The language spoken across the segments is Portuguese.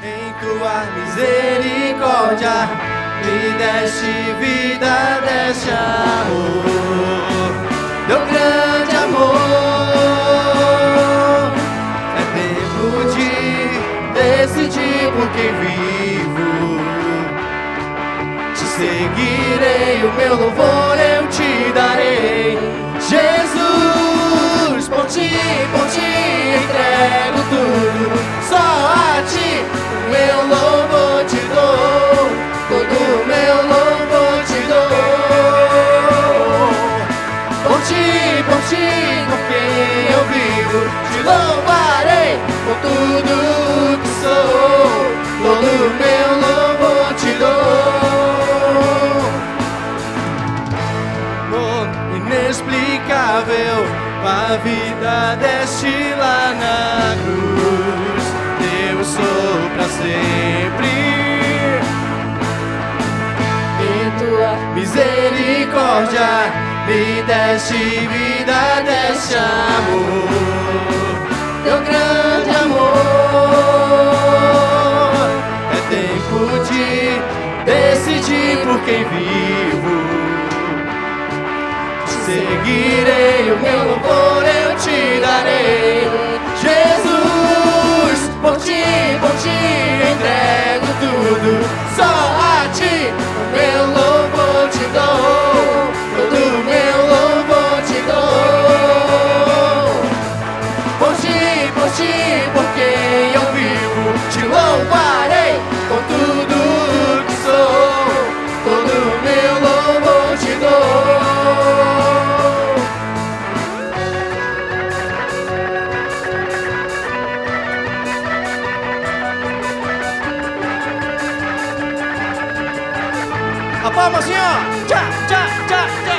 Em tua misericórdia me deste vida, deste amor, teu grande amor. É tempo de decidir por quem vivo. Te seguirei, o meu louvor eu te darei. Jesus, por ti entrego tudo. Só a ti o meu louvor te dou. Todo o meu louvor te dou. Por ti, por quem eu vivo, te louvarei por tudo que sou. Todo o meu louvor te dou. Oh, inexplicável, a vida deste lá na cruz. Eu sou pra sempre. Em tua misericórdia me deste vida, deste amor, teu grande amor. É tempo de decidir por quem vivo. Te seguirei, o meu louvor eu te darei. Jesus, por ti entrego tudo. Só a ti o meu louvor te dou. Todo o meu louvor te dou. Por ti, por quem eu vivo, te louvarei com tudo que sou. Todo o meu louvor te dou. A palma assim, ó. Tchá, tchá, tchá, tchá.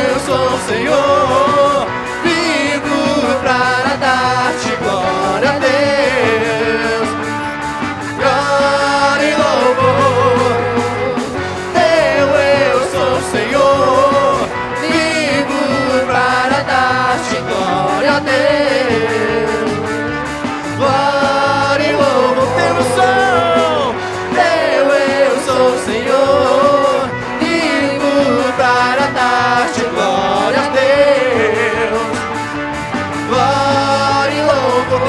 Eu sou o Senhor, vivo para dar-te glória a Deus. Glória e louvor. Eu sou o Senhor, vivo para dar-te glória a Deus. Glória e louvor. Eu sou o Senhor, vivo para dar-te glória a Deus. Glória e louvor.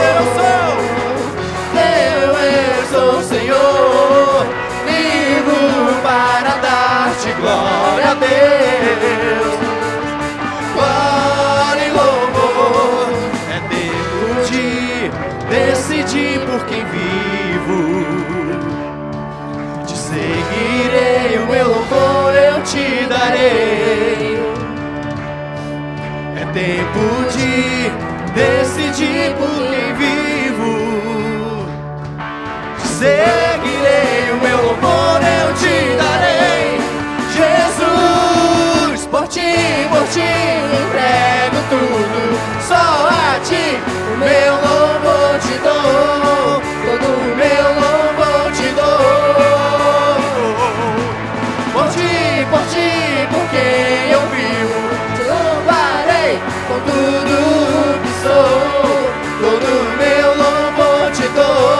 Eu sou o Senhor, vivo para dar-te glória a Deus. Glória e louvor. É tempo de decidir por quem vivo. Te seguirei, o meu louvor eu te darei. É tempo de decidir por quem vivo. Te seguirei, o meu louvor eu te darei. Jesus, por ti entrego tudo. Só a ti o meu louvor te dou. Todo o meu louvor te dou. Por ti, por quem eu vivo, te louvarei com tudo que sou. Todo o meu louvor te dou.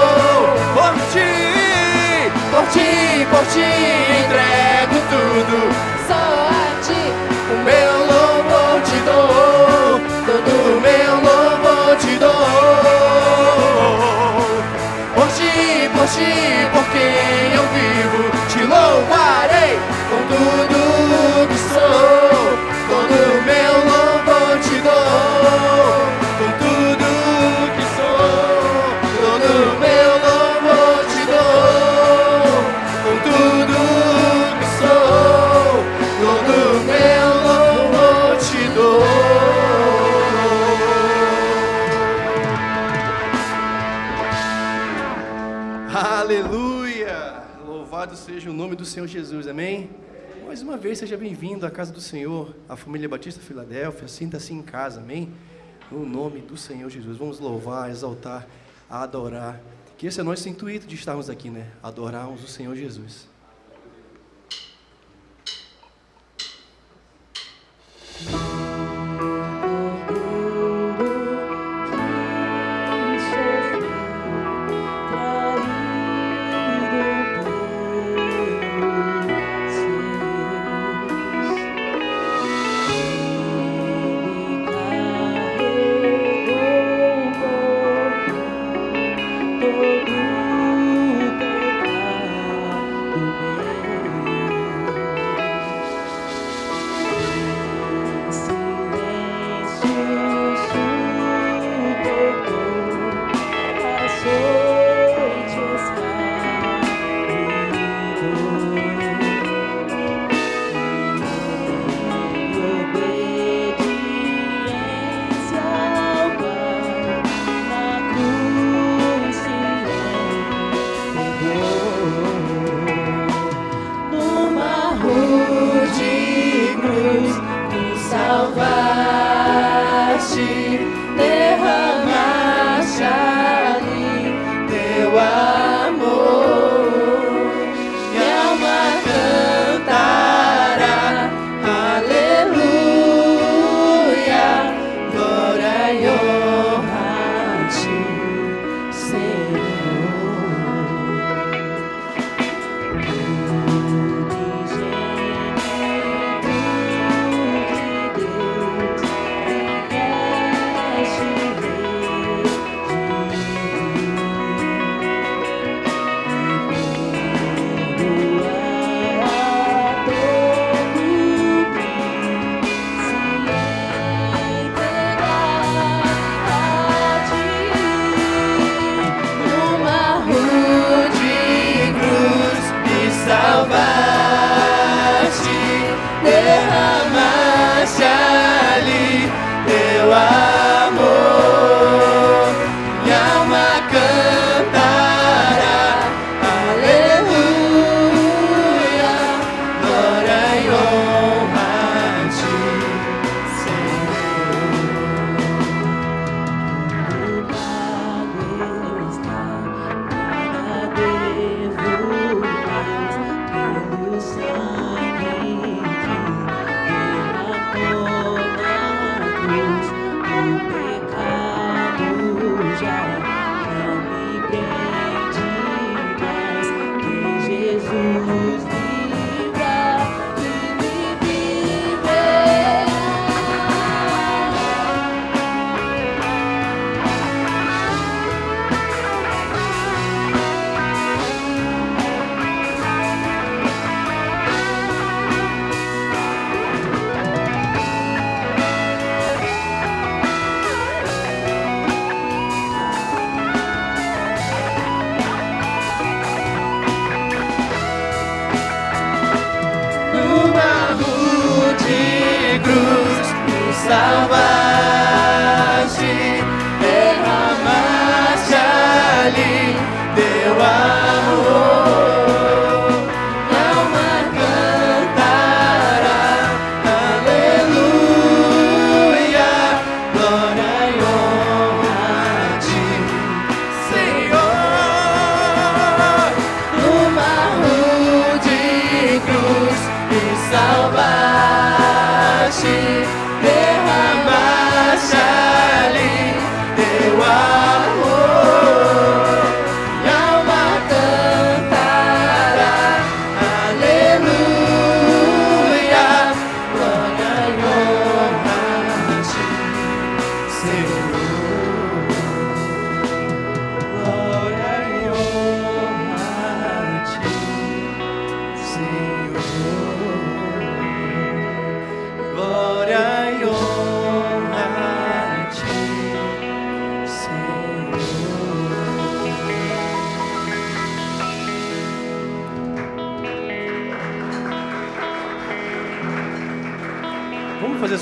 Por ti entrego tudo. Só a ti o meu louvor te dou. Todo o meu louvor te dou. Por ti, por quem eu vivo, te louvarei com tudo que sou. Todo o meu louvor te dou. Com tudo que sou. Todo o meu louvor te dou. Com tudo que sou. Todo o meu louvor te dou. Aleluia! Louvado seja o nome do Senhor Jesus, amém? Mais uma vez, seja bem-vindo à casa do Senhor, à família Batista Filadélfia, sinta-se em casa, amém? No nome do Senhor Jesus, vamos louvar, exaltar, adorar Que esse é o nosso intuito de estarmos aqui, né? Adorarmos o Senhor Jesus.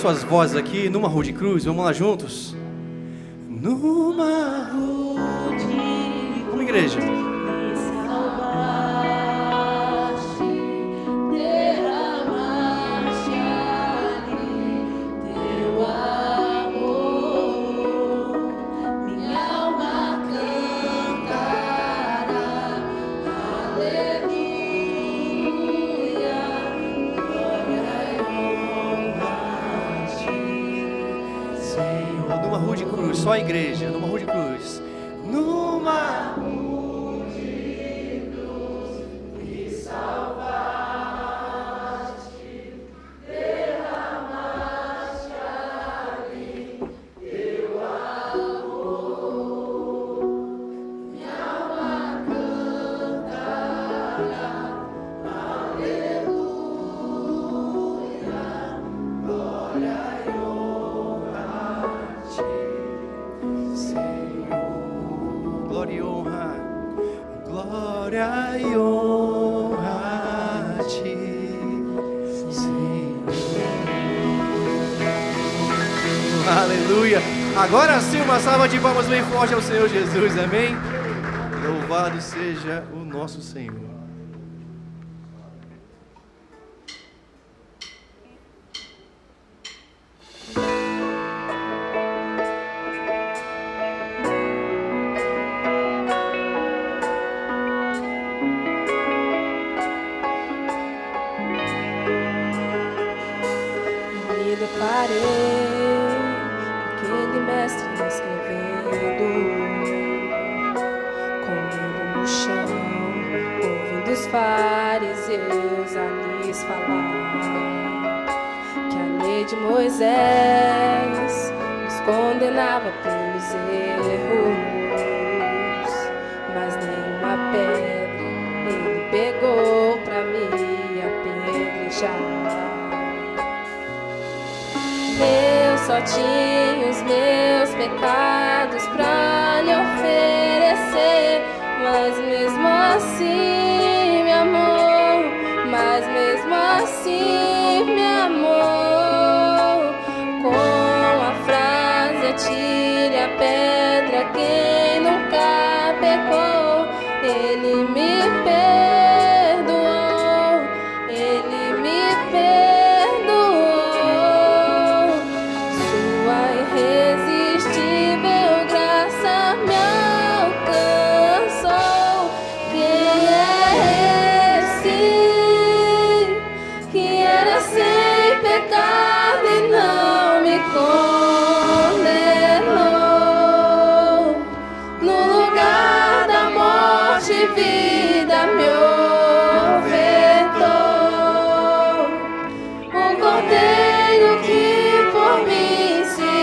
Suas vozes aqui numa Rude Cruz, vamos lá juntos? Numa Rude. Vamos, igreja. só a igreja, no morro de cruz. Numa aleluia. Agora sim, uma salva de palmas bem forte ao Senhor Jesus, amém? Louvado seja o nosso Senhor. Me deparei aquele mestre escrevendo, comendo no chão, ouvindo os fariseus a lhes falar que a lei de Moisés nos condenava pelos erros, mas nenhuma pedra ele pegou pra me apedrejar. Eu só tinha os meus pecados pra lhe oferecer, mas mesmo assim me amou, mas mesmo assim me amou. Com a frase atire a pedra quem nunca pecou, ele me perdoou, ele me perdoou. Vida me ofertou, um cordeiro que por mim se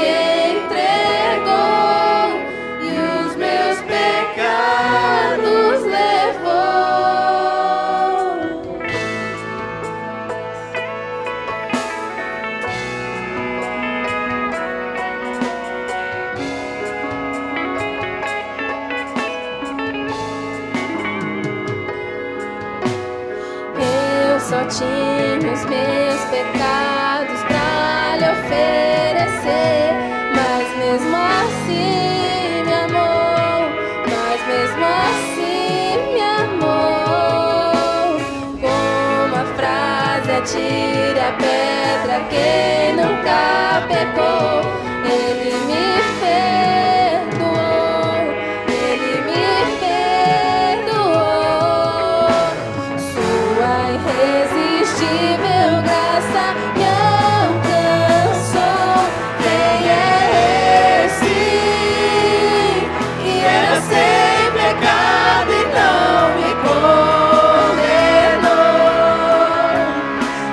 entregou e os meus pecados levou. Só tinha os meus pecados pra lhe oferecer, mas mesmo assim me amou, mas mesmo assim me amou. Com uma frase atire a pedra quem nunca pecou, ele me perdoou, ele me perdoou. Sua irresistível graça me alcançou. Quem é esse que era sem pecado e não me condenou?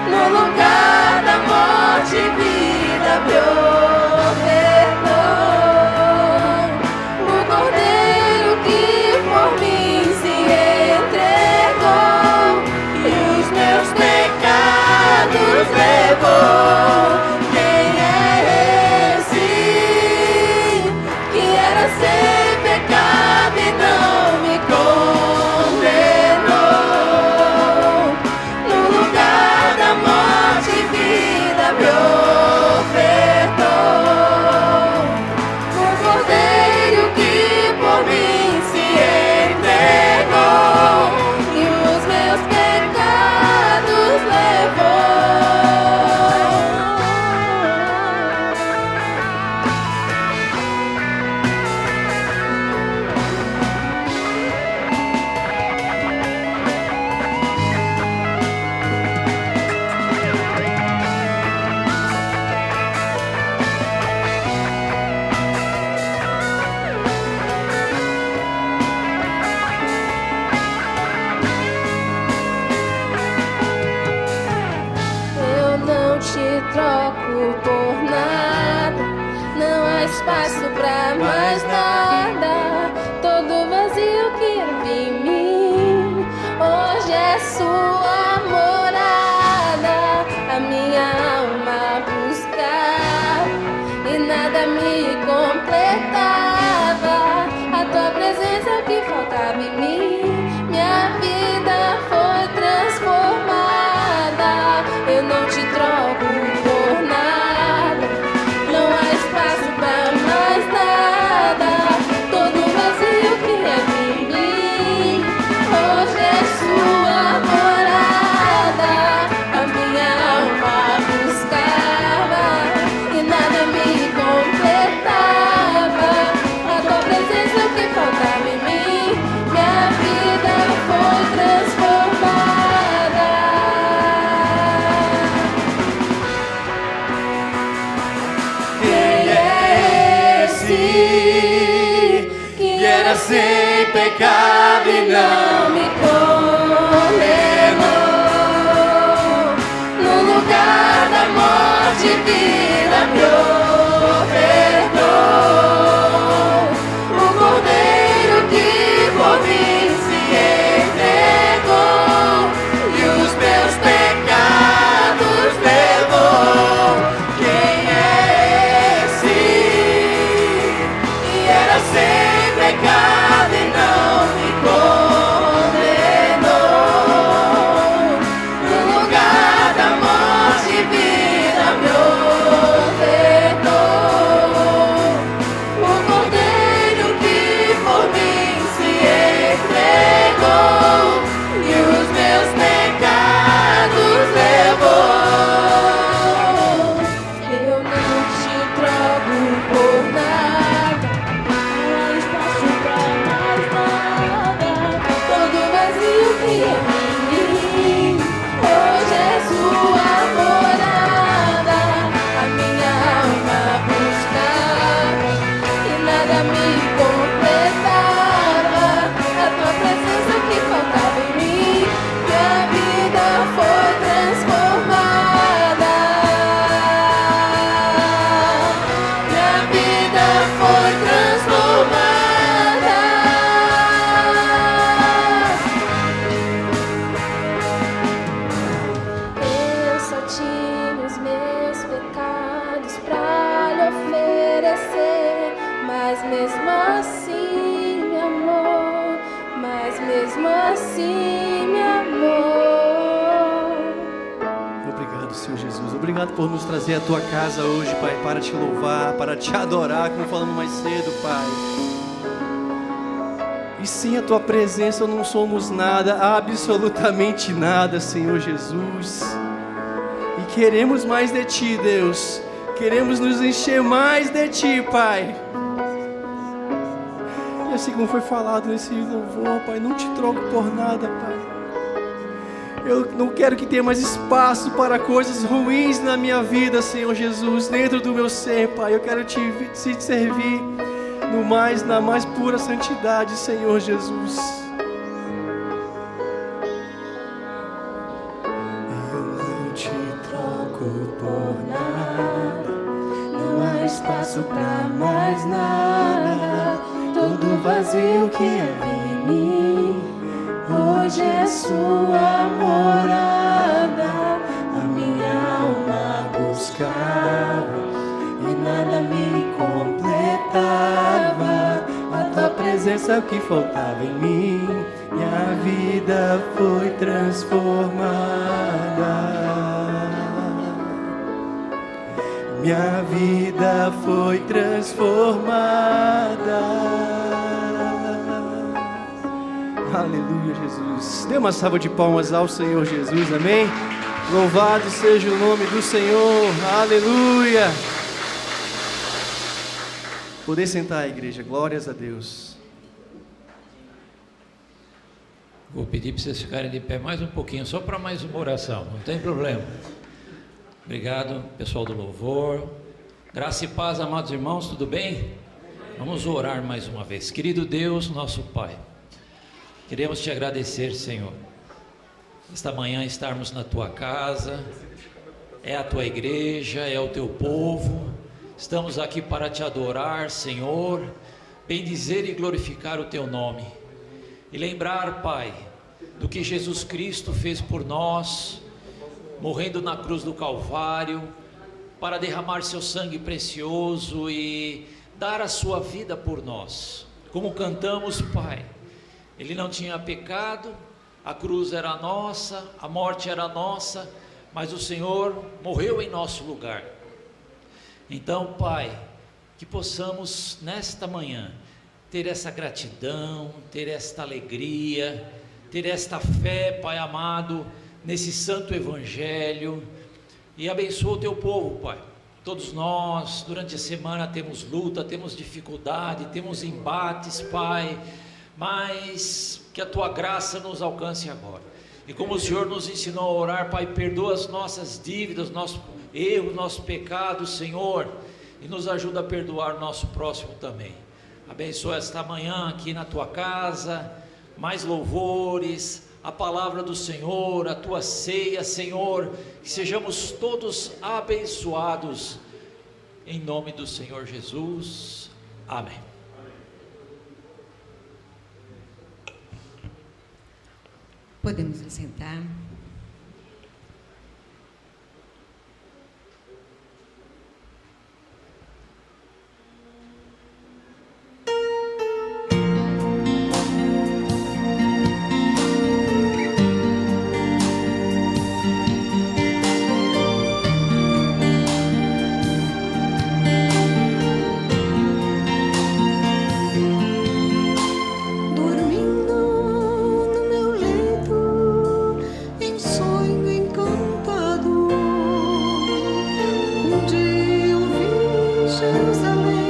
No lugar da morte, vida me ofertou. sua morada, a minha alma buscava e nada me completava. A tua presença é o que faltava em mim. Minha vida foi transformada. Eu não te troco por nada. Não há espaço pra mais nada. Todo vazio que é em mim, hoje é sua morada. A minha alma buscava e nada me completava. A tua presença é o que faltava em mim. Minha vida foi transformada. Quem é esse que era sem pecado e não me condenou? No lugar da morte, vida me ofertou. O Cordeiro que por mim se entregou e os meus pecados levou. Quem é esse que era sem pecado e não me condenou? No lugar da morte, vida me ofertou. O Cordeiro que por mim se entregou e os meus pecados levou. Eu não te troco por nada. Não há espaço pra mais nada. Todo vazio que é em mim, hoje é sua morada. A minha alma buscava e nada me completava. A tua presença que faltava em mim, minha vida foi transformada. Minha vida foi transformada. Eu só tinha os meus pecados pra lhe oferecer, mas mesmo assim me amou, mas mesmo assim me amou. Obrigado, Senhor Jesus. Obrigado por nos trazer à tua casa hoje, Pai, para te louvar, para te adorar, como falamos mais cedo, Pai. E sem a tua presença não somos nada, absolutamente nada, Senhor Jesus. E queremos mais de ti, Deus. Queremos nos encher mais de ti, Pai. E assim como foi falado nesse louvor, Pai, não te troco por nada, Pai. Eu não quero que tenha mais espaço para coisas ruins na minha vida, Senhor Jesus, dentro do meu ser, Pai. Eu quero te servir na mais pura santidade, Senhor Jesus. Eu não te troco por nada, não há espaço para mais nada. Todo vazio que havia em mim, hoje é sua morada. A minha alma buscava e nada me completava. A tua presença é o que faltava em mim. Minha vida foi transformada. Minha vida foi transformada. Aleluia, Jesus. Dê uma salva de palmas ao Senhor Jesus, amém? Louvado seja o nome do Senhor, aleluia. Poder sentar, igreja, glórias a Deus. Vou pedir para vocês ficarem de pé mais um pouquinho, só para mais uma oração, não tem problema. Obrigado, pessoal do louvor. Graça e paz, amados irmãos, tudo bem? Vamos orar mais uma vez. Querido Deus, nosso Pai, queremos te agradecer, Senhor, esta manhã estarmos na tua casa, é a tua igreja, é o teu povo. Estamos aqui para te adorar, Senhor, bendizer e glorificar o teu nome. E lembrar, Pai, do que Jesus Cristo fez por nós, morrendo na cruz do Calvário, para derramar seu sangue precioso e dar a sua vida por nós. Como cantamos, Pai, Ele não tinha pecado, a cruz era nossa, a morte era nossa, mas o Senhor morreu em nosso lugar. Então, Pai, que possamos nesta manhã ter essa gratidão, ter esta alegria, ter esta fé, Pai amado, nesse santo evangelho, e abençoa o teu povo, Pai. Todos nós, durante a semana, temos luta, temos dificuldade, temos embates, Pai, mas que a tua graça nos alcance agora. E como o Senhor nos ensinou a orar, Pai, perdoa as nossas dívidas, nosso erro, nosso pecado, Senhor, e nos ajuda a perdoar o nosso próximo também. Abençoa esta manhã aqui na tua casa, mais louvores, a palavra do Senhor, a tua ceia, Senhor, que sejamos todos abençoados, em nome do Senhor Jesus, amém. Podemos assentar. Jerusalém,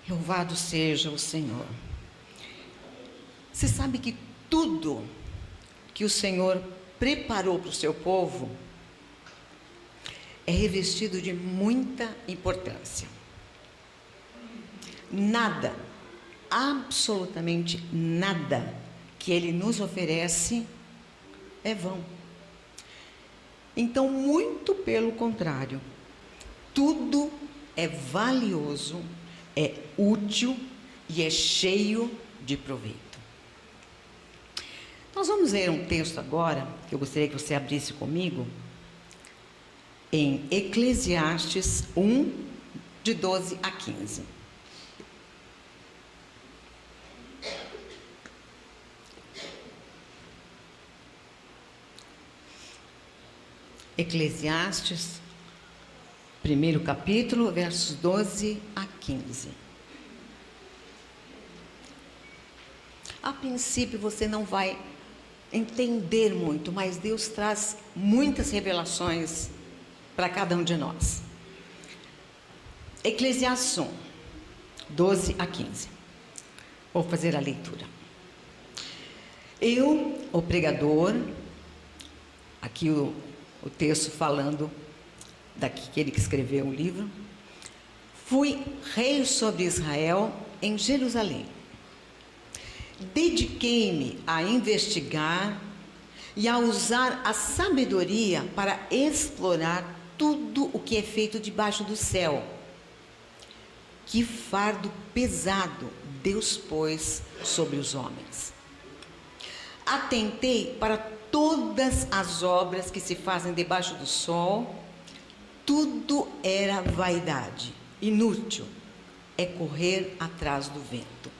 Louvado seja o Senhor. Você sabe que tudo que o Senhor preparou para o seu povo é revestido de muita importância. Nada, absolutamente nada que Ele nos oferece é vão. Então, muito pelo contrário, tudo é valioso, é útil e é cheio de proveito. Nós vamos ler um texto agora, que eu gostaria que você abrisse comigo, em Eclesiastes 1, de 12 a 15. Eclesiastes, primeiro capítulo, versos 12 a 15. A princípio você não vai entender muito, mas Deus traz muitas revelações para cada um de nós. Eclesiastes 1, 12 a 15. Vou fazer a leitura. Eu, o pregador, aqui o texto falando daquele que escreveu o livro, fui rei sobre Israel em Jerusalém. Dediquei-me a investigar e a usar a sabedoria para explorar tudo o que é feito debaixo do céu. Que fardo pesado Deus pôs sobre os homens. Atentei para todas as obras que se fazem debaixo do sol. Tudo era vaidade, inútil, é correr atrás do vento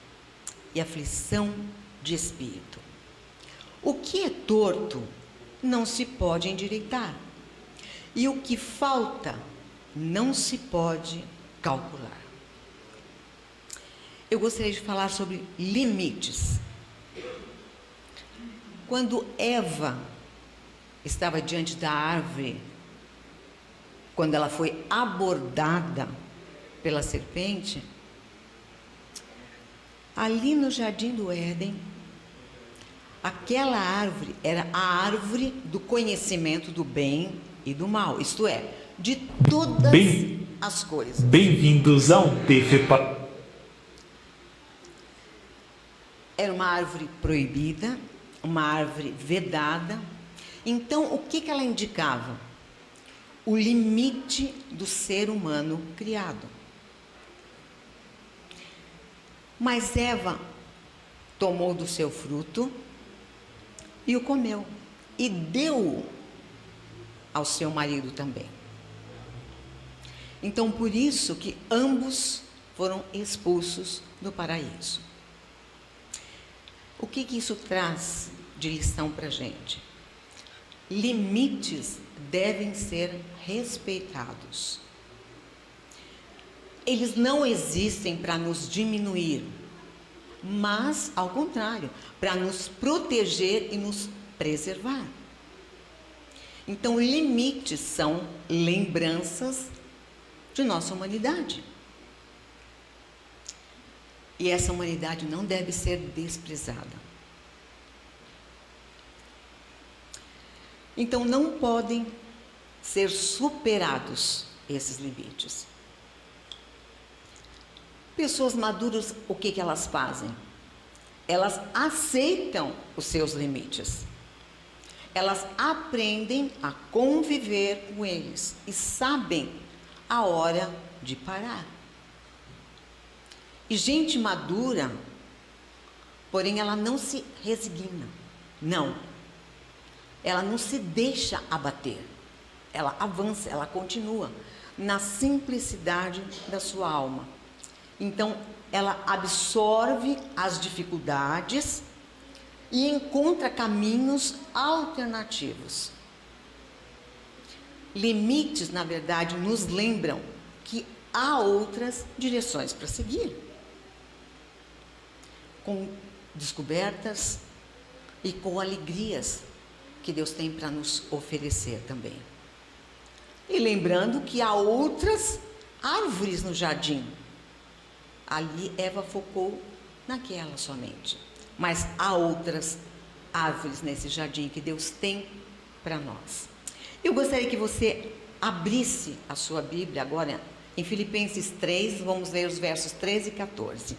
e aflição de espírito. O que é torto não se pode endireitar, e o que falta não se pode calcular. Eu gostaria de falar sobre limites. Quando Eva estava diante da árvore, quando ela foi abordada pela serpente, ali no jardim do Éden, aquela árvore era a árvore do conhecimento do bem e do mal, isto é, de todas as coisas. Bem-vindos ao TFP. Era uma árvore proibida, uma árvore vedada. Então, o que ela indicava? O limite do ser humano criado. Mas Eva tomou do seu fruto e o comeu, e deu ao seu marido também. Então, por isso que ambos foram expulsos do paraíso. O que isso traz de lição para a gente? Limites devem ser respeitados. Eles não existem para nos diminuir, mas, ao contrário, para nos proteger e nos preservar. Então, limites são lembranças de nossa humanidade. E essa humanidade não deve ser desprezada. Então, não podem ser superados esses limites. Pessoas maduras, o que elas fazem? Elas aceitam os seus limites. Elas aprendem a conviver com eles e sabem a hora de parar. E gente madura, porém ela não se resigna. Não. ela não se deixa abater, ela avança, ela continua na simplicidade da sua alma. Então, ela absorve as dificuldades e encontra caminhos alternativos. Limites, na verdade, nos lembram que há outras direções para seguir, com descobertas e com alegrias que Deus tem para nos oferecer também. E lembrando que há outras árvores no jardim. Ali Eva focou naquela somente. Mas há outras árvores nesse jardim que Deus tem para nós. Eu gostaria que você abrisse a sua Bíblia agora em Filipenses 3, vamos ler os versos 13 e 14.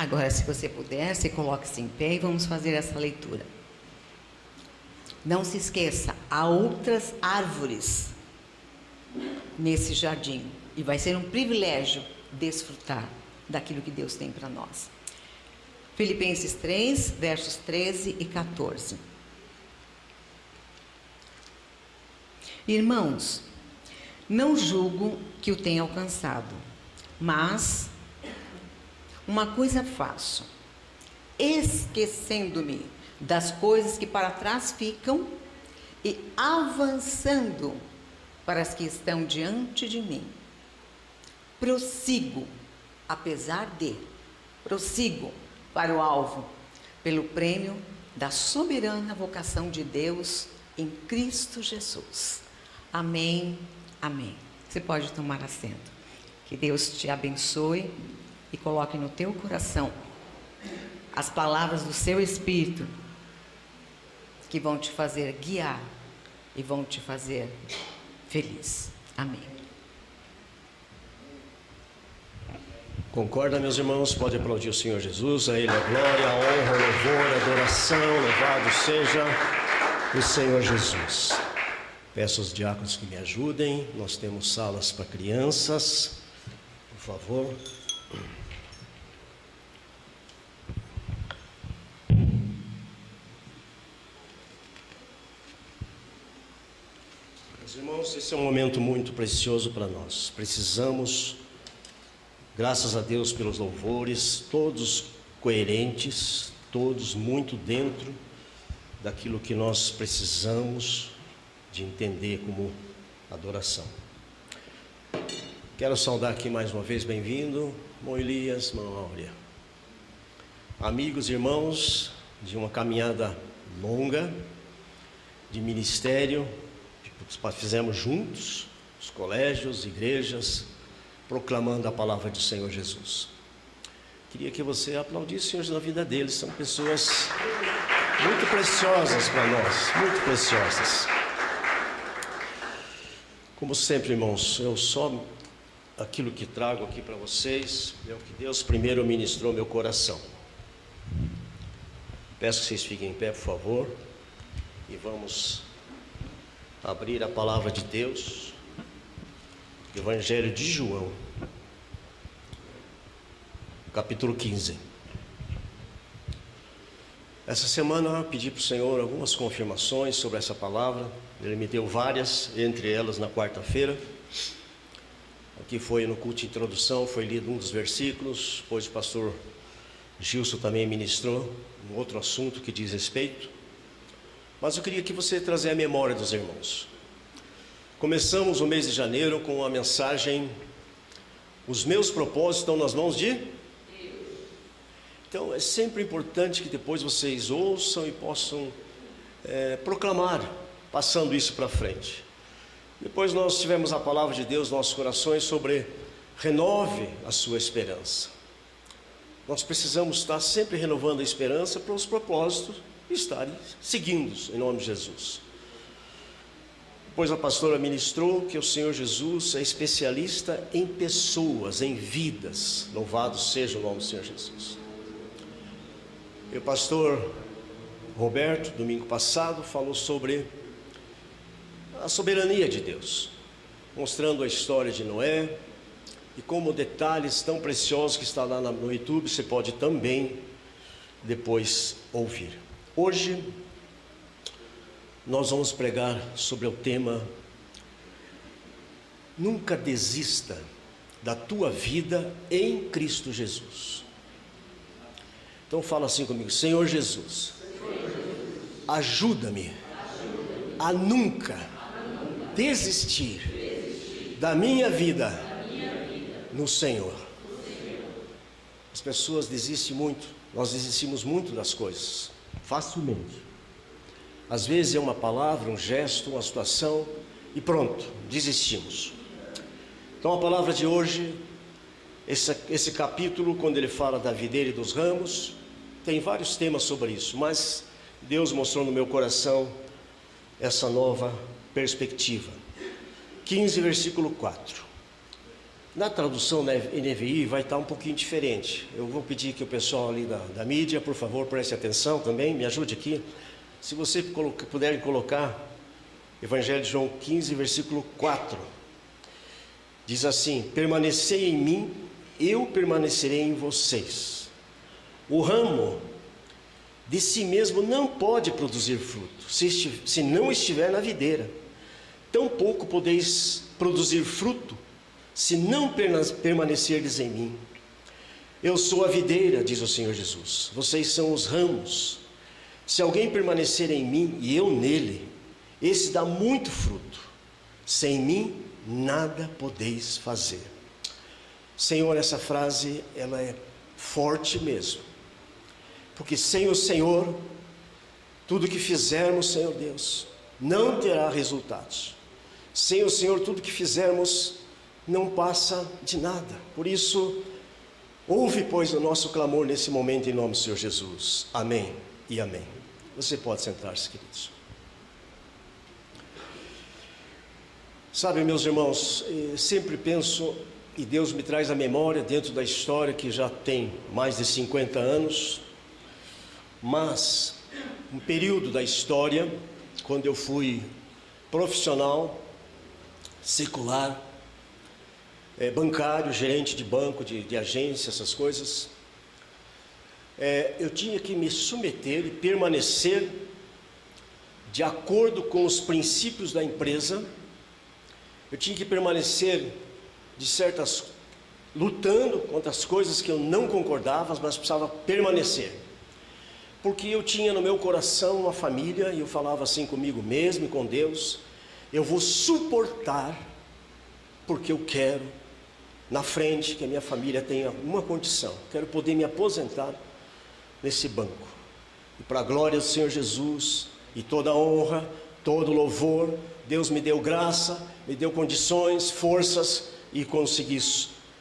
Agora, se você puder, se coloque-se em pé e vamos fazer essa leitura. Não se esqueça, há outras árvores nesse jardim e vai ser um privilégio desfrutar daquilo que Deus tem para nós. Filipenses 3, versos 13 e 14. Irmãos, não julgo que o tenha alcançado, mas uma coisa faço, esquecendo-me das coisas que para trás ficam e avançando para as que estão diante de mim. Prossigo para o alvo, pelo prêmio da soberana vocação de Deus em Cristo Jesus. Amém, amém. Você pode tomar assento. Que Deus te abençoe e coloque no teu coração as palavras do seu Espírito que vão te fazer guiar e vão te fazer feliz. Amém. Concorda, meus irmãos? Pode aplaudir o Senhor Jesus. A Ele a glória, a honra, o louvor, a adoração. Louvado seja o Senhor Jesus. Peço aos diáconos que me ajudem. Nós temos salas para crianças. Por favor. Meus irmãos, esse é um momento muito precioso para nós. Precisamos, graças a Deus pelos louvores, todos coerentes, todos muito dentro daquilo que nós precisamos de entender como adoração. Quero saudar aqui mais uma vez, bem-vindo, irmão Elias, irmã Áurea. Amigos e irmãos de uma caminhada longa, de ministério, que fizemos juntos, os colégios, igrejas, proclamando a palavra do Senhor Jesus. Queria que você aplaudisse, Senhor, na vida deles. São pessoas muito preciosas para nós, muito preciosas. Como sempre, irmãos, eu só aquilo que trago aqui para vocês é o que Deus primeiro ministrou meu coração. Peço que vocês fiquem em pé, por favor, e vamos abrir a palavra de Deus, Evangelho de João, capítulo 15. Essa semana eu pedi para o Senhor algumas confirmações sobre essa palavra. Ele me deu várias, entre elas na quarta-feira. Aqui foi no culto de introdução, foi lido um dos versículos, depois o pastor Gilson também ministrou um outro assunto que diz respeito. Mas eu queria que você trazer a memória dos irmãos. Começamos o mês de janeiro com a mensagem: os meus propósitos estão nas mãos de Deus. Então é sempre importante que depois vocês ouçam e possam proclamar, passando isso para frente. Depois nós tivemos a palavra de Deus nos nossos corações sobre renove a sua esperança. Nós precisamos estar sempre renovando a esperança para os propósitos estarem seguindo em nome de Jesus. Depois a pastora ministrou que o Senhor Jesus é especialista em pessoas, em vidas. Louvado seja o nome do Senhor Jesus. E o pastor Roberto, domingo passado, falou sobre a soberania de Deus, mostrando a história de Noé, e como detalhes tão preciosos que está lá no YouTube, você pode também depois ouvir. Hoje nós vamos pregar sobre o tema: nunca desista da tua vida em Cristo Jesus. Então fala assim comigo: Senhor Jesus, ajuda-me a nunca desistir da minha vida no Senhor. As pessoas desistem muito, nós desistimos muito das coisas, facilmente. Às vezes é uma palavra, um gesto, uma situação e pronto, desistimos. Então a palavra de hoje, esse capítulo, quando ele fala da videira e dos ramos, tem vários temas sobre isso, mas Deus mostrou no meu coração essa nova perspectiva. 15, versículo 4. Na tradução NVI vai estar um pouquinho diferente. Eu vou pedir que o pessoal ali da mídia, por favor, preste atenção também, me ajude aqui. Se você puderem colocar Evangelho de João 15, versículo 4. Diz assim: permanecei em mim, eu permanecerei em vocês. O ramo de si mesmo não pode produzir fruto, se não estiver na videira. Tampouco podeis produzir fruto, se não permanecerdes em mim. Eu sou a videira, diz o Senhor Jesus, vocês são os ramos. Se alguém permanecer em mim e eu nele, esse dá muito fruto. Sem mim, nada podeis fazer. Senhor, essa frase, ela é forte mesmo, porque sem o Senhor, tudo que fizermos, Senhor Deus, não terá resultados. Sem o Senhor, tudo que fizermos não passa de nada. Por isso, ouve, pois, o nosso clamor nesse momento, em nome do Senhor Jesus. Amém e amém. Você pode sentar-se, queridos. Sabe, meus irmãos, sempre penso, e Deus me traz à memória, dentro da história que já tem mais de 50 anos, mas um período da história, quando eu fui profissional, secular, bancário, gerente de banco, de agência, essas coisas, eu tinha que me submeter e permanecer de acordo com os princípios da empresa. Eu tinha que permanecer lutando contra as coisas que eu não concordava, mas precisava permanecer, porque eu tinha no meu coração uma família, e eu falava assim comigo mesmo e com Deus: eu vou suportar, porque eu quero na frente que a minha família tenha uma condição. Quero poder me aposentar nesse banco, e para a glória do Senhor Jesus, e toda a honra, todo louvor, Deus me deu graça, me deu condições, forças, e consegui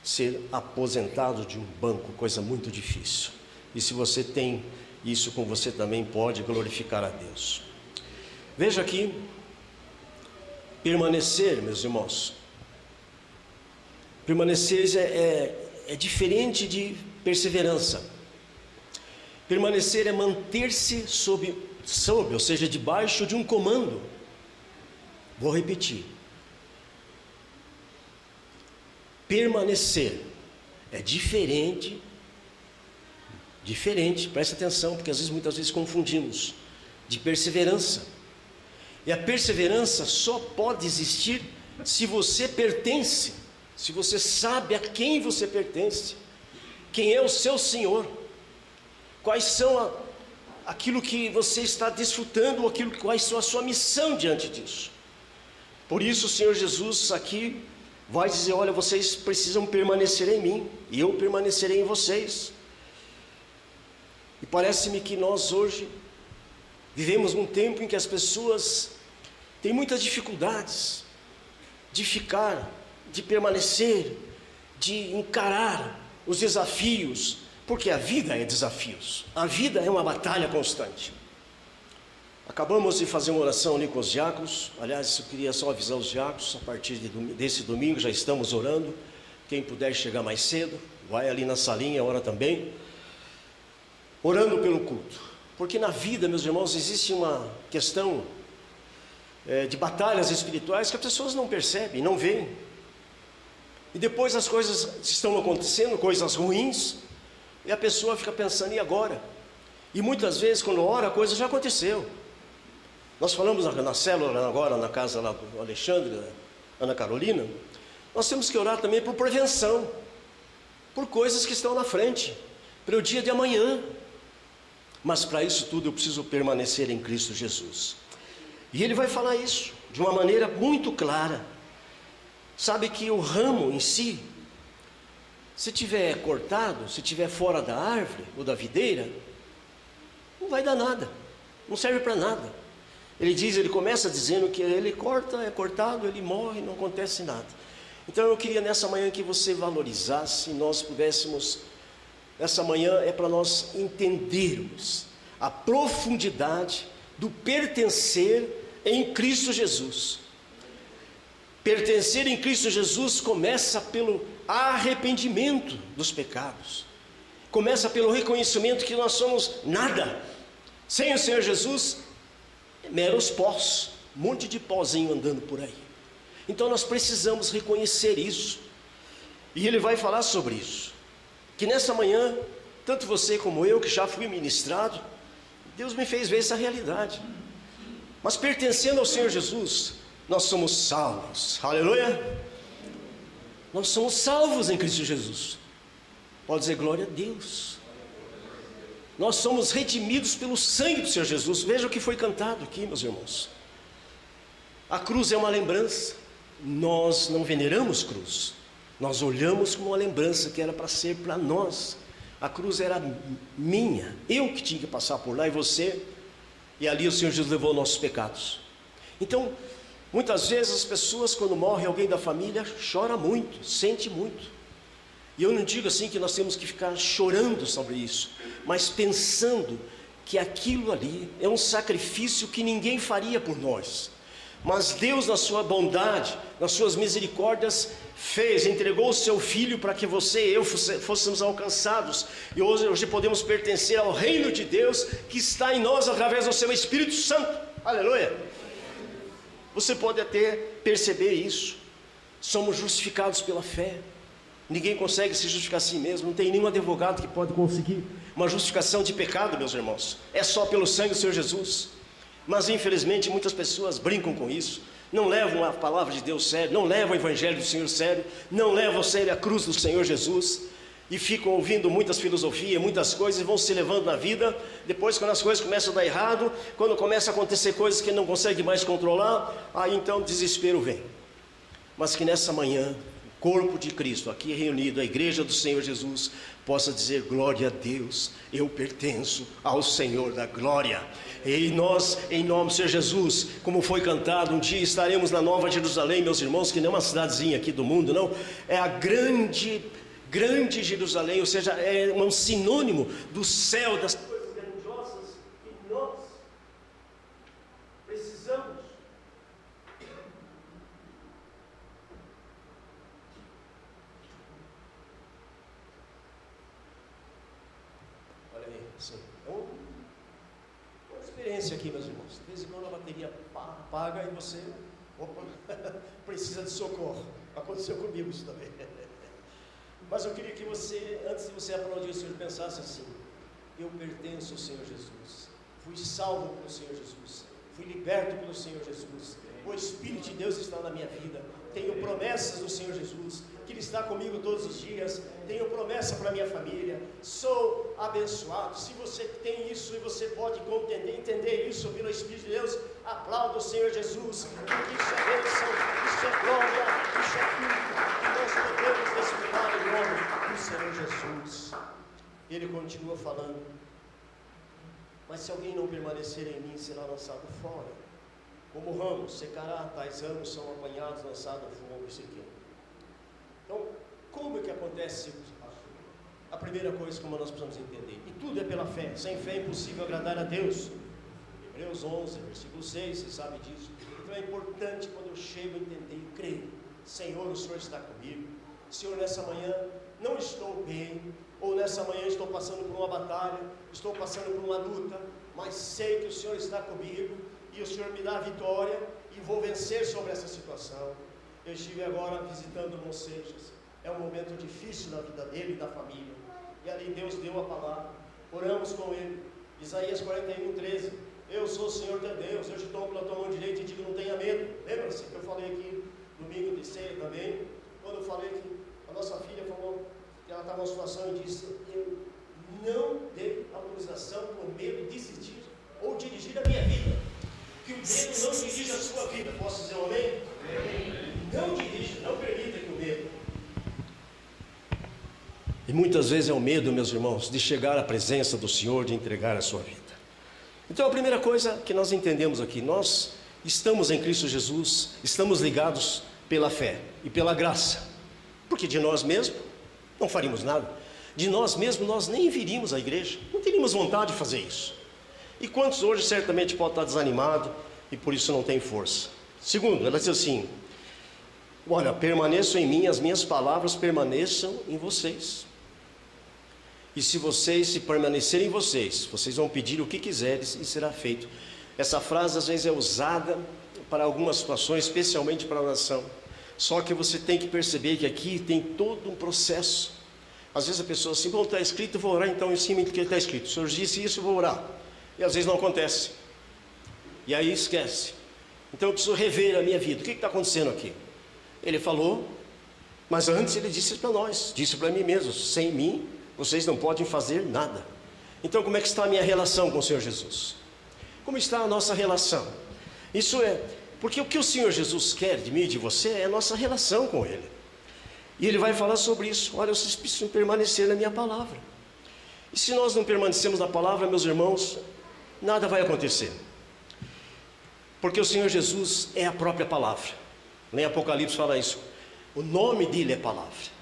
ser aposentado de um banco, coisa muito difícil. E se você tem isso com você, também pode glorificar a Deus. Veja aqui, permanecer, meus irmãos, permanecer é diferente de perseverança. Permanecer é manter-se sob, ou seja, debaixo de um comando. Vou repetir. Permanecer é diferente, preste atenção, porque muitas vezes confundimos, de perseverança. E a perseverança só pode existir se você pertence, se você sabe a quem você pertence, quem é o seu Senhor, quais são aquilo que você está desfrutando, quais são a sua missão diante disso. Por isso o Senhor Jesus aqui vai dizer: olha, vocês precisam permanecer em mim, e eu permanecerei em vocês. E parece-me que nós hoje vivemos num tempo em que as pessoas têm muitas dificuldades de ficar, de permanecer, de encarar os desafios, porque a vida é desafios, a vida é uma batalha constante. Acabamos de fazer uma oração ali com os diáconos. Aliás, eu queria só avisar os diáconos: a partir desse domingo já estamos orando. Quem puder chegar mais cedo, vai ali na salinha, ora também, orando pelo culto. Porque na vida, meus irmãos, existe uma questão de batalhas espirituais que as pessoas não percebem, não veem. E depois as coisas estão acontecendo, coisas ruins, e a pessoa fica pensando, e agora? E muitas vezes, quando ora, a coisa já aconteceu. Nós falamos na célula agora, na casa lá do Alexandre, da Ana Carolina, nós temos que orar também por prevenção, por coisas que estão na frente, para o dia de amanhã. Mas para isso tudo eu preciso permanecer em Cristo Jesus. E ele vai falar isso de uma maneira muito clara. Sabe que o ramo em si, se tiver cortado, se tiver fora da árvore ou da videira, não vai dar nada, não serve para nada. Ele começa dizendo que ele corta, é cortado, ele morre, não acontece nada. Então eu queria nessa manhã que você valorizasse, nós pudéssemos, essa manhã é para nós entendermos a profundidade do pertencer em Cristo Jesus. Pertencer em Cristo Jesus começa pelo arrependimento dos pecados, começa pelo reconhecimento que nós somos nada, sem o Senhor Jesus, meros pós, um monte de pozinho andando por aí. Então nós precisamos reconhecer isso, e ele vai falar sobre isso, que nessa manhã, tanto você como eu, que já fui ministrado, Deus me fez ver essa realidade, mas pertencendo ao Senhor Jesus, nós somos salvos, aleluia, nós somos salvos em Cristo Jesus, pode dizer glória a Deus, nós somos redimidos pelo sangue do Senhor Jesus. Veja o que foi cantado aqui, meus irmãos, a cruz é uma lembrança, nós não veneramos cruz, nós olhamos como uma lembrança que era para ser para nós, a cruz era minha, eu que tinha que passar por lá e você, e ali o Senhor Jesus levou nossos pecados. Então, muitas vezes as pessoas, quando morre alguém da família, chora muito, sente muito. E eu não digo assim que nós temos que ficar chorando sobre isso, mas pensando que aquilo ali é um sacrifício que ninguém faria por nós. Mas Deus, na sua bondade, nas suas misericórdias, fez, entregou o seu Filho para que você e eu fôssemos alcançados. E hoje podemos pertencer ao reino de Deus que está em nós através do seu Espírito Santo. Aleluia! Você pode até perceber isso. Somos justificados pela fé. Ninguém consegue se justificar a si mesmo. Não tem nenhum advogado que pode conseguir uma justificação de pecado, meus irmãos. É só pelo sangue do Senhor Jesus. Mas infelizmente muitas pessoas brincam com isso, não levam a palavra de Deus sério, não levam o evangelho do Senhor sério, não levam a sério a cruz do Senhor Jesus, e ficam ouvindo muitas filosofias, muitas coisas, e vão se levando na vida. Depois, quando as coisas começam a dar errado, quando começam a acontecer coisas que não consegue mais controlar, aí então o desespero vem. Mas que nessa manhã o corpo de Cristo aqui reunido, a igreja do Senhor Jesus, possa dizer glória a Deus, eu pertenço ao Senhor da glória. E nós, em nome do Senhor Jesus, como foi cantado, um dia estaremos na Nova Jerusalém, meus irmãos, que não é uma cidadezinha aqui do mundo, não, é a grande Jerusalém, ou seja, é um sinônimo do céu, das coisas grandiosas que nós precisamos. Olha aí, assim, uma experiência aqui, meus irmãos. De vez em quando a bateria apaga e você precisa de socorro. Aconteceu comigo isso também. Mas eu queria que você, antes de você aplaudir o Senhor, pensasse assim: eu pertenço ao Senhor Jesus, fui salvo pelo Senhor Jesus, fui liberto pelo Senhor Jesus, o Espírito de Deus está na minha vida, tenho promessas do Senhor Jesus, que Ele está comigo todos os dias, tenho promessa para a minha família, sou abençoado. Se você tem isso e você pode entender isso pelo Espírito de Deus, aplauda o Senhor Jesus, porque isso é bênção, isso é glória, isso é tudo que nós podemos desfrutar em nome do Senhor Jesus. Ele continua falando: mas se alguém não permanecer em mim, será lançado fora, como ramos, secará, tais ramos são apanhados, lançados ao fogo e sequeiros. Então, como é que acontece isso? A primeira coisa, como nós precisamos entender, e tudo é pela fé, sem fé é impossível agradar a Deus. Hebreus 11, versículo 6, você sabe disso. Então é importante, quando eu chego a entender e crer: Senhor, o Senhor está comigo. Senhor, nessa manhã não estou bem, ou nessa manhã estou passando por uma batalha, estou passando por uma luta, mas sei que o Senhor está comigo, e o Senhor me dá a vitória, e vou vencer sobre essa situação. Eu estive agora visitando Monsejas, É um momento difícil na vida dele e da família. E ali Deus deu a palavra. Oramos com ele. Isaías 41:13. Eu sou o Senhor teu Deus, eu te tomo pela tua mão direita e digo, não tenha medo. Lembra-se que eu falei aqui domingo de ceia também, quando eu falei que a nossa filha falou que ela estava numa situação e disse, eu não dei autorização por medo de desistir ou dirigir a minha vida. Que o medo não dirija a sua vida. Posso dizer um amém? Não dirija, não permita que o medo. E muitas vezes é o medo, meus irmãos, de chegar à presença do Senhor, de entregar a sua vida. Então a primeira coisa que nós entendemos aqui, nós estamos em Cristo Jesus, estamos ligados pela fé e pela graça, porque de nós mesmos não faríamos nada, de nós mesmos nós nem viríamos à igreja, não teríamos vontade de fazer isso. E quantos hoje certamente podem estar desanimados e por isso não tem força? Segundo, ela diz assim, olha, permaneçam em mim, as minhas palavras permaneçam em vocês. E se vocês se permanecerem em vocês, vocês vão pedir o que quiserem e será feito. Essa frase às vezes é usada para algumas situações, especialmente para a oração. Só que você tem que perceber que aqui tem todo um processo. Às vezes a pessoa assim, bom, está escrito, eu vou orar então em cima do que está escrito. O Senhor disse isso, eu vou orar. E às vezes não acontece. E aí esquece. Então eu preciso rever a minha vida. O que está acontecendo aqui? Ele falou, mas antes ele disse para nós, disse para mim mesmo, sem mim vocês não podem fazer nada. Então como é que está a minha relação com o Senhor Jesus? Como está a nossa relação? Isso é, porque o que o Senhor Jesus quer de mim e de você é a nossa relação com Ele. E Ele vai falar sobre isso. Olha, vocês precisam permanecer na minha palavra. E se nós não permanecemos na palavra, meus irmãos, nada vai acontecer. Porque o Senhor Jesus é a própria palavra. Nem Apocalipse fala isso. O nome dele é palavra.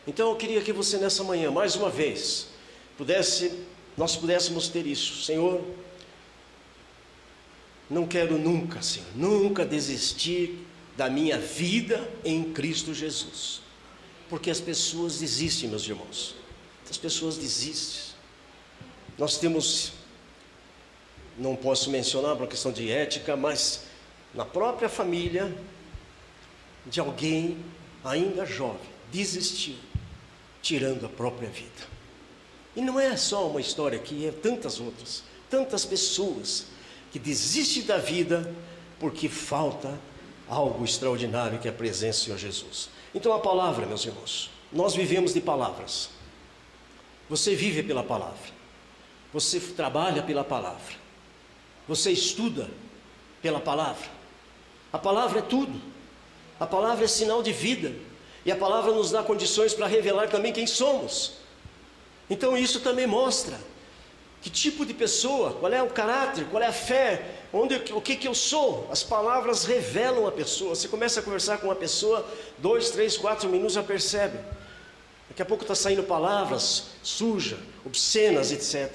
Então eu queria que você nessa manhã, mais uma vez, nós pudéssemos ter isso. Senhor, não quero nunca, Senhor, nunca desistir da minha vida em Cristo Jesus. Porque as pessoas desistem, meus irmãos. As pessoas desistem. Nós temos, não posso mencionar por uma questão de ética, mas na própria família de alguém ainda jovem, desistiu, tirando a própria vida. E não é só uma história aqui, é tantas outras, tantas pessoas que desistem da vida porque falta algo extraordinário que é a presença do Senhor Jesus. Então a palavra, meus irmãos, nós vivemos de palavras. Você vive pela palavra, você trabalha pela palavra, você estuda pela palavra. A palavra é tudo, a palavra é sinal de vida. E a palavra nos dá condições para revelar também quem somos. Então isso também mostra que tipo de pessoa, qual é o caráter, qual é a fé, o que eu sou. As palavras revelam a pessoa. Você começa a conversar com uma pessoa, 2, 3, 4 minutos já percebe. Daqui a pouco está saindo palavras sujas, obscenas, etc.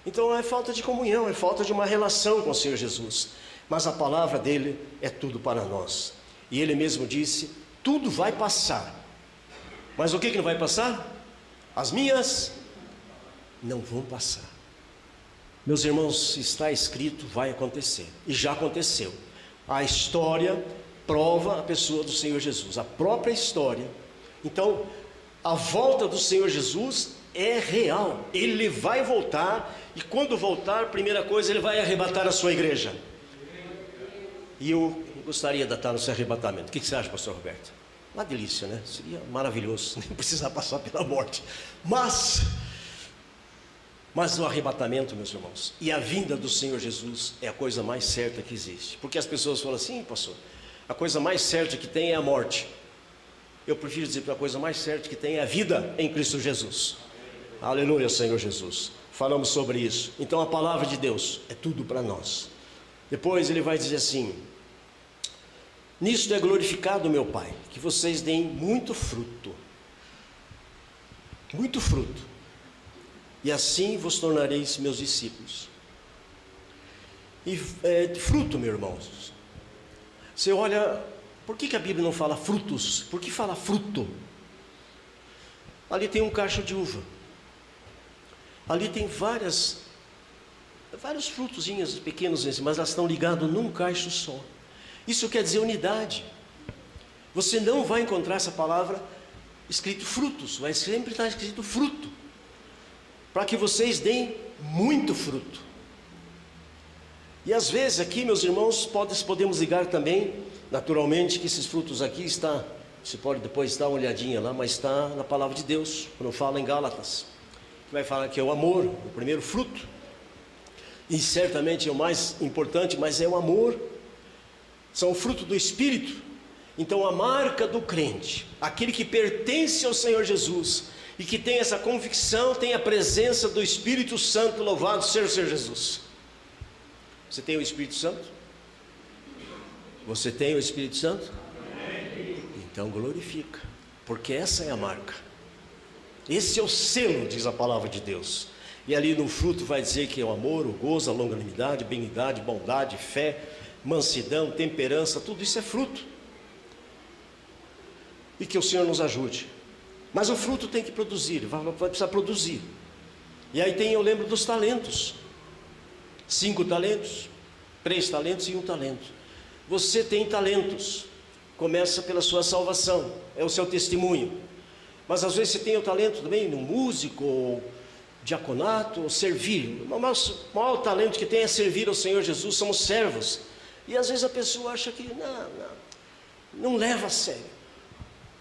Então é falta de comunhão, é falta de uma relação com o Senhor Jesus. Mas a palavra dele é tudo para nós. E ele mesmo disse, tudo vai passar. Mas o que não vai passar? As minhas não vão passar. Meus irmãos, está escrito, vai acontecer. E já aconteceu. A história prova a pessoa do Senhor Jesus. A própria história. Então, a volta do Senhor Jesus é real. Ele vai voltar. E quando voltar, primeira coisa, ele vai arrebatar a sua igreja. E eu gostaria de estar nesse arrebatamento. O que você acha, pastor Roberto? Uma delícia, né? Seria maravilhoso, nem precisar passar pela morte. Mas o arrebatamento, meus irmãos, e a vinda do Senhor Jesus é a coisa mais certa que existe. Porque as pessoas falam assim, pastor, a coisa mais certa que tem é a morte. Eu prefiro dizer que a coisa mais certa que tem é a vida em Cristo Jesus. Aleluia, Senhor Jesus. Falamos sobre isso. Então a palavra de Deus é tudo para nós. Depois ele vai dizer assim, nisto é glorificado meu Pai, que vocês deem muito fruto. Muito fruto. E assim vos tornareis meus discípulos. E fruto, meus irmãos. Você olha, por que a Bíblia não fala frutos? Por que fala fruto? Ali tem um cacho de uva. Ali tem vários frutozinhos pequenos, mas elas estão ligadas num cacho só. Isso quer dizer unidade. Você não vai encontrar essa palavra escrito frutos, vai sempre estar escrito fruto, para que vocês deem muito fruto. E às vezes aqui, meus irmãos, podemos ligar também, naturalmente, que esses frutos aqui está, você pode depois dar uma olhadinha lá, mas está na palavra de Deus, quando fala em Gálatas, que vai falar que é o amor, o primeiro fruto, e certamente é o mais importante, mas é o amor, são o fruto do Espírito. Então a marca do crente, aquele que pertence ao Senhor Jesus, e que tem essa convicção, tem a presença do Espírito Santo, louvado seja o Senhor Jesus. Você tem o Espírito Santo? Você tem o Espírito Santo? Então glorifica, porque essa é a marca, esse é o selo, diz a palavra de Deus. E ali no fruto vai dizer que é o amor, o gozo, a longanimidade, benignidade, bondade, fé, mansidão, temperança, tudo isso é fruto. E que o Senhor nos ajude. Mas o fruto tem que produzir, vai precisar produzir. E aí eu lembro dos talentos. 5 talentos, 3 talentos e 1 talento. Você tem talentos, começa pela sua salvação, é o seu testemunho. Mas às vezes você tem o talento também no músico, ou diaconato, ou servir. O maior talento que tem é servir ao Senhor Jesus, somos servos. E às vezes a pessoa acha que não leva a sério.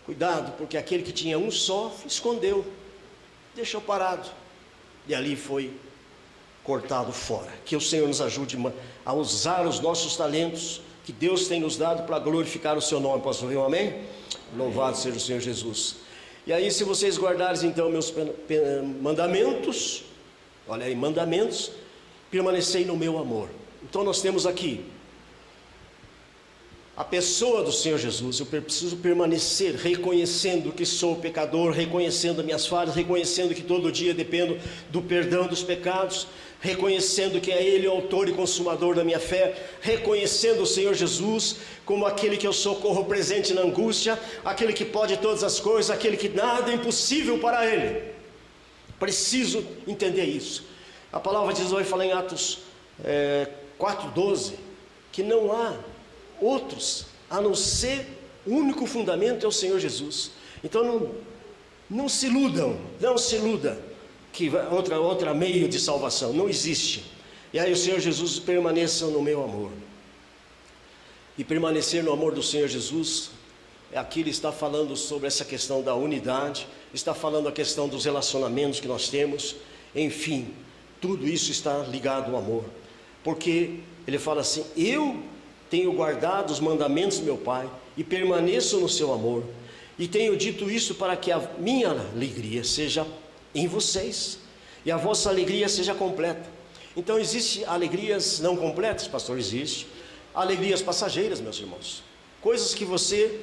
Cuidado, porque aquele que tinha um só, escondeu, deixou parado, e ali foi cortado fora. Que o Senhor nos ajude a usar os nossos talentos, que Deus tem nos dado para glorificar o seu nome. Posso ouvir um amém? Louvado seja o Senhor Jesus. E aí, se vocês guardarem então meus mandamentos, olha aí, mandamentos, permanecei no meu amor. Então nós temos aqui a pessoa do Senhor Jesus. Eu preciso permanecer reconhecendo que sou pecador, reconhecendo minhas falhas, reconhecendo que todo dia dependo do perdão dos pecados, reconhecendo que é Ele o autor e consumador da minha fé, reconhecendo o Senhor Jesus como aquele que eu socorro presente na angústia, aquele que pode todas as coisas, aquele que nada é impossível para Ele. Preciso entender isso. A palavra de Deus vai falar em Atos 4:12, que não há outros, a não ser o único fundamento é o Senhor Jesus. Então não se iludam, não se iluda que outra meio de salvação, não existe. E aí o Senhor Jesus, permaneça no meu amor. E permanecer no amor do Senhor Jesus, aqui Ele está falando sobre essa questão da unidade, está falando a questão dos relacionamentos que nós temos, enfim, tudo isso está ligado ao amor. Porque Ele fala assim: eu tenho guardado os mandamentos do meu Pai e permaneço no seu amor, e tenho dito isso para que a minha alegria seja em vocês e a vossa alegria seja completa. Então existe alegrias não completas, pastor? Existe alegrias passageiras, meus irmãos, coisas que você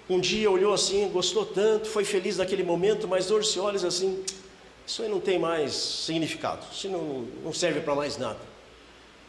um dia olhou assim, gostou tanto, foi feliz naquele momento, mas hoje se olha assim, isso aí não tem mais significado, isso não serve para mais nada.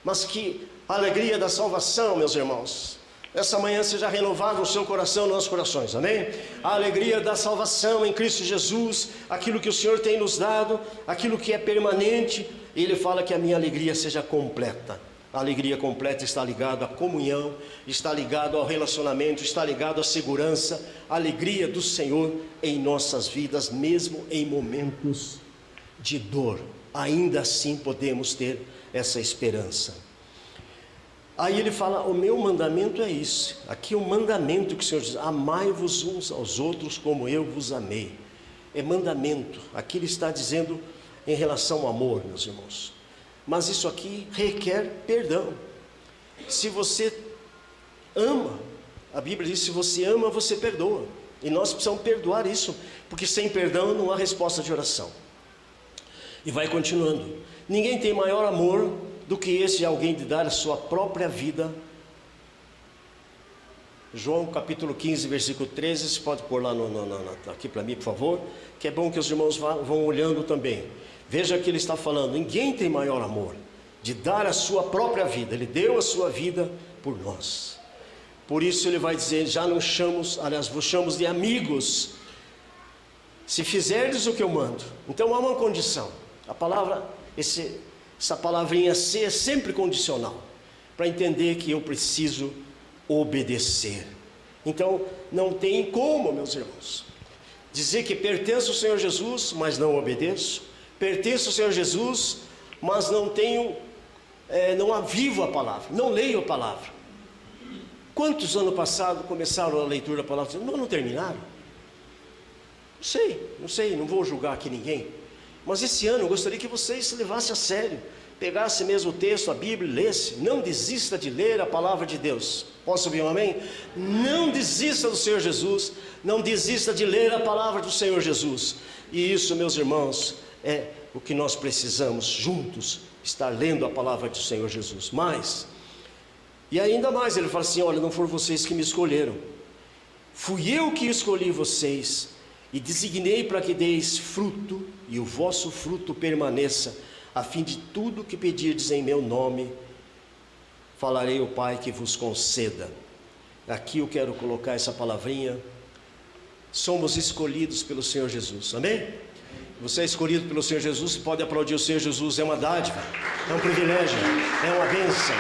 Mas que a alegria da salvação, meus irmãos, essa manhã seja renovado no seu coração, nos nossos corações, amém? A alegria da salvação em Cristo Jesus, aquilo que o Senhor tem nos dado, aquilo que é permanente. Ele fala que a minha alegria seja completa. A alegria completa está ligada à comunhão, está ligado ao relacionamento, está ligado à segurança, a alegria do Senhor em nossas vidas, mesmo em momentos de dor, ainda assim podemos ter essa esperança. Aí ele fala: o meu mandamento é isso. Aqui o mandamento que o Senhor diz: amai-vos uns aos outros como eu vos amei. É mandamento. Aqui ele está dizendo em relação ao amor, meus irmãos. Mas isso aqui requer perdão. Se você ama, a Bíblia diz: se você ama, você perdoa. E nós precisamos perdoar isso, porque sem perdão não há resposta de oração. E vai continuando: ninguém tem maior amor do que esse alguém de dar a sua própria vida. João capítulo 15, versículo 13, você pode pôr lá aqui para mim, por favor, que é bom que os irmãos vão olhando também. Veja que ele está falando: ninguém tem maior amor de dar a sua própria vida. Ele deu a sua vida por nós. Por isso ele vai dizer: já não chamamos, aliás, vos chamamos de amigos, se fizerdes o que eu mando. Então há uma condição. A palavra, essa palavrinha ser é sempre condicional, para entender que eu preciso obedecer. Então, não tem como, meus irmãos, dizer que pertenço ao Senhor Jesus, mas não obedeço. Pertenço ao Senhor Jesus, mas não tenho, não avivo a palavra, não leio a palavra. Quantos ano passado começaram a leitura da palavra? Não terminaram? Não sei, não vou julgar aqui ninguém. Mas esse ano eu gostaria que vocês se levassem a sério, pegasse mesmo o texto, a Bíblia e lesse. Não desista de ler a palavra de Deus. Posso ouvir um amém? Não desista do Senhor Jesus, não desista de ler a palavra do Senhor Jesus. E isso, meus irmãos, é o que nós precisamos juntos, estar lendo a palavra do Senhor Jesus. E ainda mais, ele fala assim: olha, não foram vocês que me escolheram, fui eu que escolhi vocês, e designei para que deis fruto, e o vosso fruto permaneça, a fim de tudo que pedirdes em meu nome, falarei ao Pai que vos conceda. Aqui eu quero colocar essa palavrinha: somos escolhidos pelo Senhor Jesus, amém? Você é escolhido pelo Senhor Jesus, pode aplaudir o Senhor Jesus, é uma dádiva, é um privilégio, é uma bênção,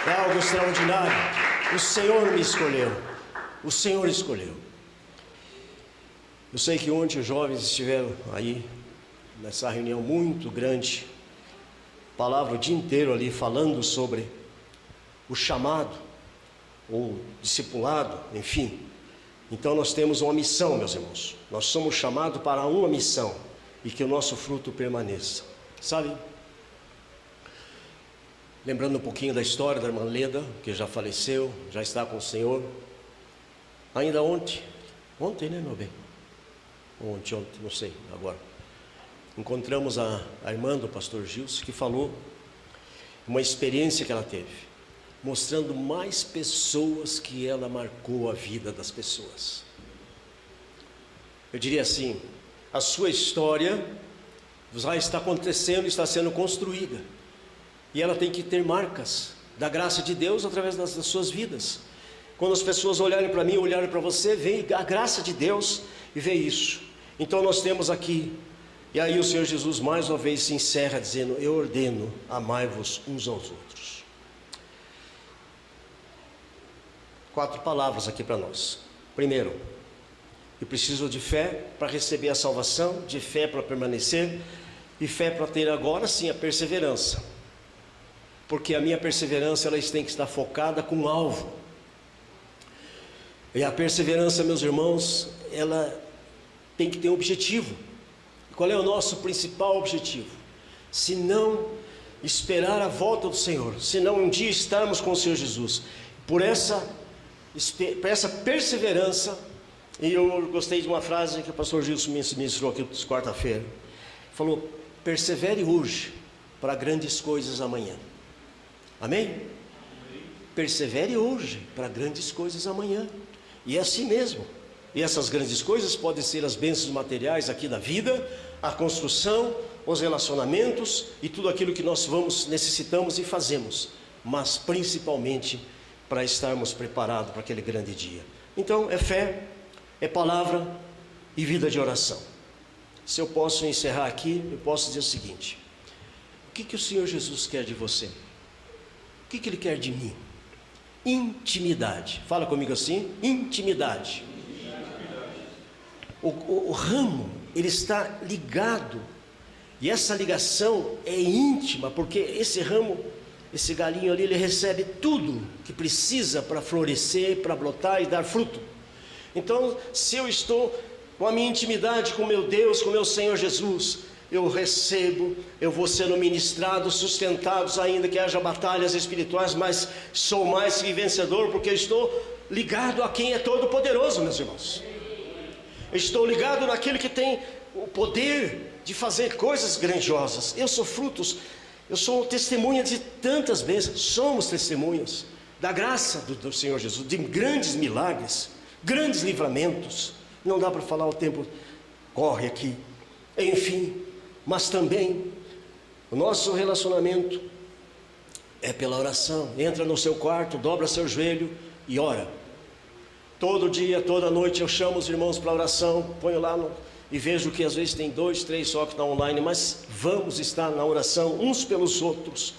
é algo extraordinário. O Senhor me escolheu, o Senhor escolheu. Eu sei que ontem os jovens estiveram aí, nessa reunião muito grande, palavra o dia inteiro ali, falando sobre o chamado, ou discipulado, enfim. Então nós temos uma missão, meus irmãos, nós somos chamados para uma missão, e que o nosso fruto permaneça, sabe? Lembrando um pouquinho da história da irmã Leda, que já faleceu, já está com o Senhor. Ainda ontem, né, meu bem? Ontem, não sei, agora. Encontramos a irmã do pastor Gilson, que falou uma experiência que ela teve, mostrando mais pessoas que ela marcou a vida das pessoas. Eu diria assim: a sua história já está acontecendo, está sendo construída, e ela tem que ter marcas da graça de Deus através das suas vidas. Quando as pessoas olharem para mim, olharem para você, vem a graça de Deus e vê isso. Então nós temos aqui, e aí o Senhor Jesus mais uma vez se encerra dizendo: eu ordeno, amai-vos uns aos outros. 4 palavras aqui para nós. Primeiro, eu preciso de fé para receber a salvação, de fé para permanecer, e fé para ter agora sim a perseverança, porque a minha perseverança ela tem que estar focada com um alvo. E a perseverança, meus irmãos, ela tem que ter um objetivo. Qual é o nosso principal objetivo? Se não esperar a volta do Senhor, se não um dia estarmos com o Senhor Jesus, por essa perseverança. E eu gostei de uma frase que o pastor Gilson me ministrou aqui quarta-feira. Falou: persevere hoje para grandes coisas amanhã. Amém? Persevere hoje para grandes coisas amanhã. E é assim mesmo. E essas grandes coisas podem ser as bênçãos materiais aqui da vida, a construção, os relacionamentos e tudo aquilo que nós necessitamos e fazemos, mas principalmente para estarmos preparados para aquele grande dia. Então é fé, é palavra e vida de oração. Se eu posso encerrar aqui, eu posso dizer o seguinte: o que o Senhor Jesus quer de você? O que Ele quer de mim? Intimidade. Fala comigo assim: intimidade. O ramo, ele está ligado, e essa ligação é íntima, porque esse ramo, esse galinho ali, ele recebe tudo que precisa para florescer, para brotar e dar fruto. Então, se eu estou com a minha intimidade com meu Deus, com meu Senhor Jesus, eu recebo, eu vou sendo ministrado, sustentados, ainda que haja batalhas espirituais, mas sou mais que vencedor, porque eu estou ligado a quem é todo poderoso, meus irmãos. Eu estou ligado naquele que tem o poder de fazer coisas grandiosas. Eu sou frutos, eu sou testemunha de tantas bênçãos. Somos testemunhas da graça do Senhor Jesus, de grandes milagres, grandes livramentos. Não dá para falar, o tempo corre aqui. Enfim, mas também o nosso relacionamento é pela oração. Entra no seu quarto, dobra seu joelho e ora. Todo dia, toda noite eu chamo os irmãos para oração, ponho lá e vejo que às vezes tem 2, 3 só que estão online, mas vamos estar na oração uns pelos outros.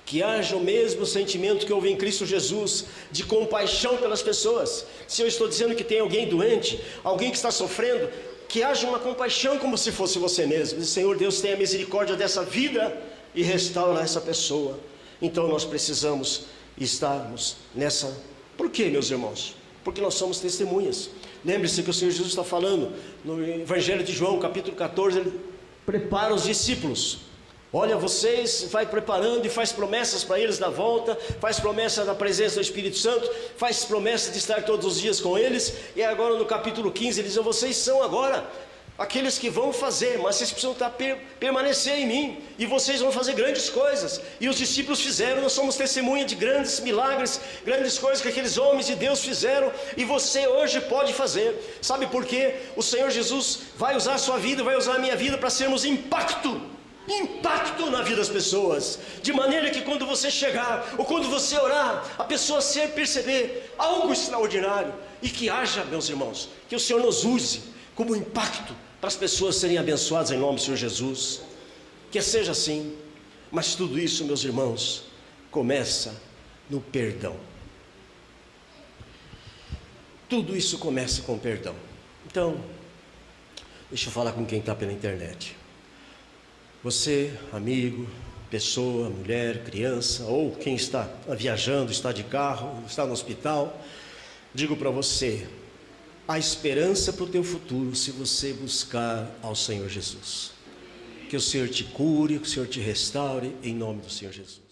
Que haja o mesmo sentimento que houve em Cristo Jesus, de compaixão pelas pessoas. Se eu estou dizendo que tem alguém doente, alguém que está sofrendo, que haja uma compaixão como se fosse você mesmo. Diz, Senhor Deus, tenha misericórdia dessa vida e restaura essa pessoa. Então nós precisamos estarmos nessa. Por quê, meus irmãos? Porque nós somos testemunhas. Lembre-se que o Senhor Jesus está falando no Evangelho de João, capítulo 14, ele prepara os discípulos. Olha, vocês, vai preparando e faz promessas para eles da volta, faz promessa da presença do Espírito Santo, faz promessa de estar todos os dias com eles. E agora no capítulo 15 ele diz, vocês são agora aqueles que vão fazer, mas vocês precisam permanecer em mim, e vocês vão fazer grandes coisas. E os discípulos fizeram, nós somos testemunha de grandes milagres, grandes coisas que aqueles homens de Deus fizeram, e você hoje pode fazer. Sabe por quê? O Senhor Jesus vai usar a sua vida, vai usar a minha vida para sermos impacto na vida das pessoas, de maneira que quando você chegar, ou quando você orar, a pessoa sempre perceber algo extraordinário, e que haja, meus irmãos, que o Senhor nos use como impacto para as pessoas serem abençoadas em nome do Senhor Jesus. Que seja assim. Mas tudo isso, meus irmãos, começa no perdão. Tudo isso começa com perdão. Então, deixa eu falar com quem está pela internet. Você, amigo, pessoa, mulher, criança, ou quem está viajando, está de carro, está no hospital, digo para você, há esperança para o teu futuro se você buscar ao Senhor Jesus. Que o Senhor te cure, que o Senhor te restaure, em nome do Senhor Jesus.